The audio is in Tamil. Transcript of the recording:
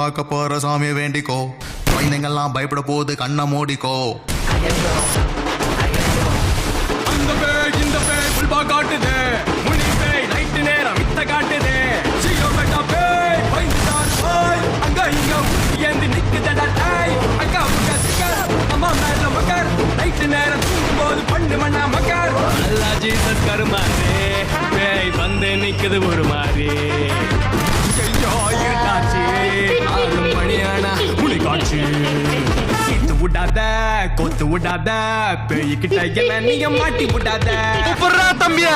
பார்க்க போற சாமியை வேண்டிக்கோ. குழந்தைங்கள்லாம் பயப்பட போகுது, கண்ணை மூடிக்கோ. அந்த பேய் இந்த பேய் புல்பா காட்டுது, முனி பேய் நைட்டு நேரம் வித்த காட்டுது. சியோபேட்டா பேய் பயந்துட்டார் போய், அங்க இங்க ஏந்தி நிக்குதடா டாய். அக்கா முக்கா சிக்கர் அம்மா மேல மக்கர், நைட்டு நேரம் தூங்கும் போது பண்ணு மண்ணா மக்கர். அல்லா ஜீசஸ் கருமாறே, பேய் வந்து நிக்குது ஒரு மாதிரி. ஐயோ இருட்டாச்சு, 6 மணியானா முனி காட்சி. விடாத கொத்து விடாத, பேய்கிட்ட என்ன நீங்க மாட்டி விடாத. தம்பிய